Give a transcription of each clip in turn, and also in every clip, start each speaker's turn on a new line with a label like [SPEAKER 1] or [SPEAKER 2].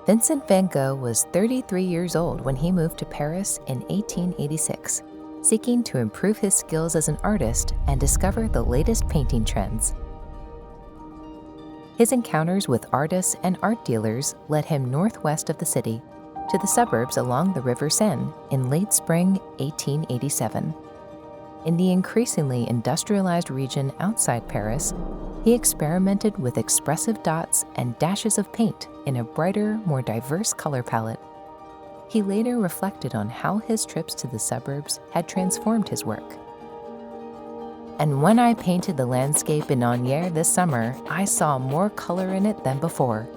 [SPEAKER 1] Vincent van Gogh was 33 years old when he moved to Paris in 1886, seeking to improve his skills as an artist and discover the latest painting trends. His encounters with artists and art dealers led him northwest of the city to the suburbs along the River Seine in late spring 1887. In the increasingly industrialized region outside Paris, he experimented with expressive dots and dashes of paint in a brighter, more diverse color palette. He later reflected on how his trips to the suburbs had transformed his work. And when I painted the landscape in Agnières this summer, I saw more color in it than before.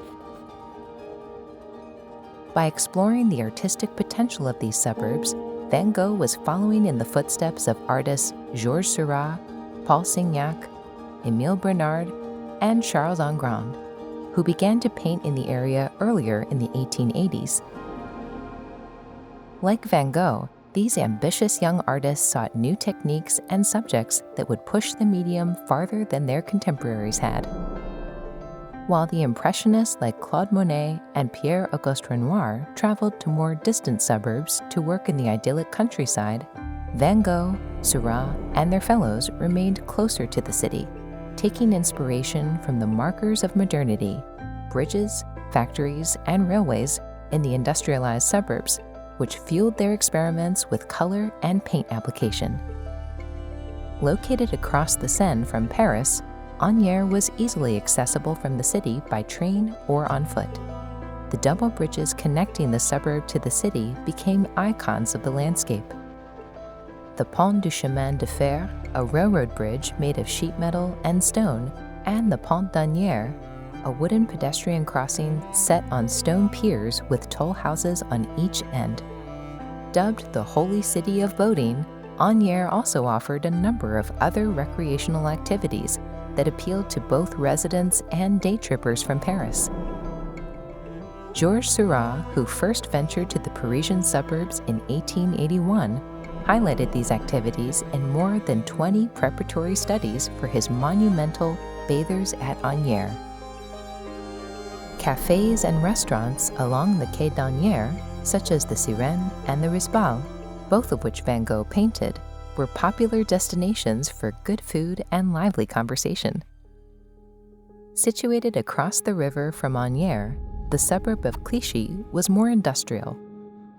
[SPEAKER 1] By exploring the artistic potential of these suburbs, Van Gogh was following in the footsteps of artists Georges Seurat, Paul Signac, Emile Bernard, and Charles Angrand, who began to paint in the area earlier in the 1880s. Like Van Gogh, these ambitious young artists sought new techniques and subjects that would push the medium farther than their contemporaries had. While the Impressionists like Claude Monet and Pierre-Auguste Renoir traveled to more distant suburbs to work in the idyllic countryside, Van Gogh, Seurat, and their fellows remained closer to the city, taking inspiration from the markers of modernity, bridges, factories, and railways in the industrialized suburbs, which fueled their experiments with color and paint application. Located across the Seine from Paris, Agnières was easily accessible from the city by train or on foot. The double bridges connecting the suburb to the city became icons of the landscape. The Pont du Chemin de Fer, a railroad bridge made of sheet metal and stone, and the Pont d'Agnières, a wooden pedestrian crossing set on stone piers with toll houses on each end. Dubbed the Holy City of Boating, Agnières also offered a number of other recreational activities that appealed to both residents and day trippers from Paris. Georges Seurat, who first ventured to the Parisian suburbs in 1881, highlighted these activities in more than 20 preparatory studies for his monumental Bathers at Agnières. Cafes and restaurants along the Quai d'Agnières, such as the Sirène and the Risbal, both of which Van Gogh painted, were popular destinations for good food and lively conversation. Situated across the river from Agnières, the suburb of Clichy was more industrial.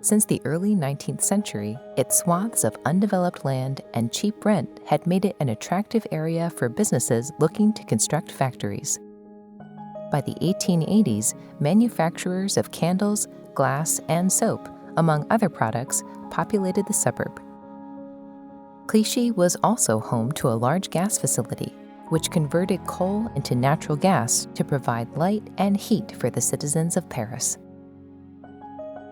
[SPEAKER 1] Since the early 19th century, its swaths of undeveloped land and cheap rent had made it an attractive area for businesses looking to construct factories. By the 1880s, manufacturers of candles, glass, and soap, among other products, populated the suburb. Clichy was also home to a large gas facility, which converted coal into natural gas to provide light and heat for the citizens of Paris.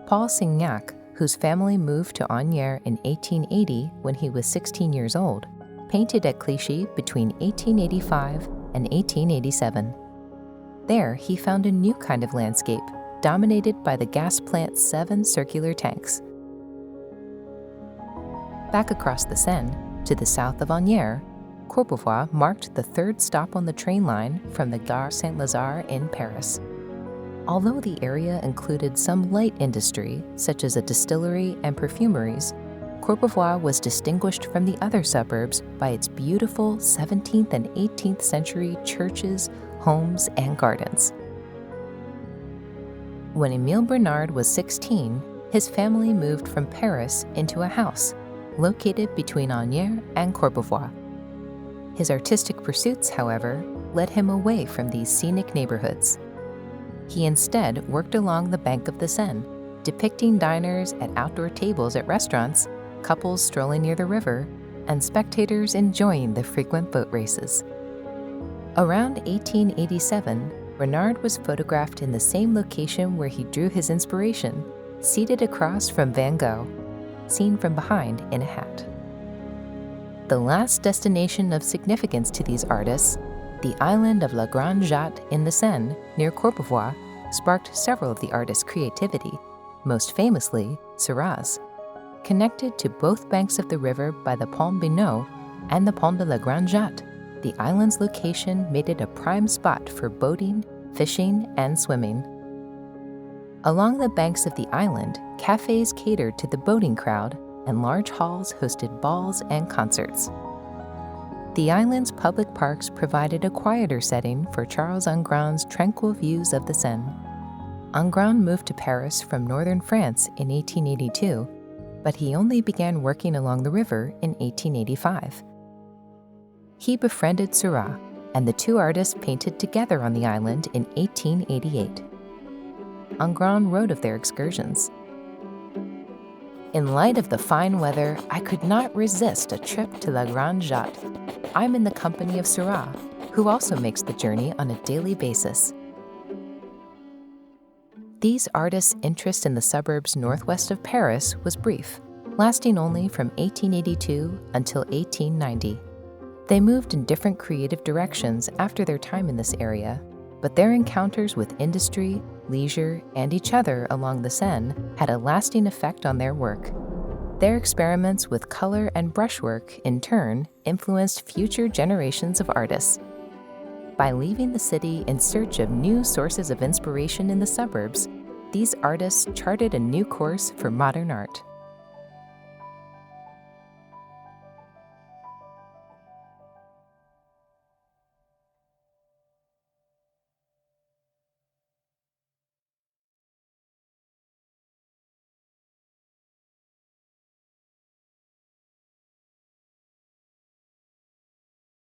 [SPEAKER 1] Paul Signac, whose family moved to Agnières in 1880 when he was 16 years old, painted at Clichy between 1885 and 1887. There, he found a new kind of landscape, dominated by the gas plant's 7 circular tanks. Back across the Seine, to the south of Agnières, Courbevoie marked the third stop on the train line from the Gare Saint-Lazare in Paris. Although the area included some light industry, such as a distillery and perfumeries, Courbevoie was distinguished from the other suburbs by its beautiful 17th and 18th century churches, homes, and gardens. When Emile Bernard was 16, his family moved from Paris into a house located between Agnières and Courbevoie. His artistic pursuits, however, led him away from these scenic neighborhoods. He instead worked along the bank of the Seine, depicting diners at outdoor tables at restaurants, couples strolling near the river, and spectators enjoying the frequent boat races. Around 1887, Bernard was photographed in the same location where he drew his inspiration, seated across from Van Gogh, seen from behind in a hat. The last destination of significance to these artists, the island of La Grande Jatte in the Seine, near Courbevoie, sparked several of the artists' creativity, most famously Seurat's. Connected to both banks of the river by the Pont Binot and the Pont de la Grande Jatte, the island's location made it a prime spot for boating, fishing, and swimming. Along the banks of the island, cafes catered to the boating crowd, and large halls hosted balls and concerts. The island's public parks provided a quieter setting for Charles Angrand's tranquil views of the Seine. Angrand moved to Paris from northern France in 1882, but he only began working along the river in 1885. He befriended Seurat, and the two artists painted together on the island in 1888. Angrand wrote of their excursions. "In light of the fine weather, I could not resist a trip to La Grande Jatte. I'm in the company of Seurat, who also makes the journey on a daily basis." These artists' interest in the suburbs northwest of Paris was brief, lasting only from 1882 until 1890. They moved in different creative directions after their time in this area, but their encounters with industry, leisure, and each other along the Seine had a lasting effect on their work. Their experiments with color and brushwork, in turn, influenced future generations of artists. By leaving the city in search of new sources of inspiration in the suburbs, these artists charted a new course for modern art.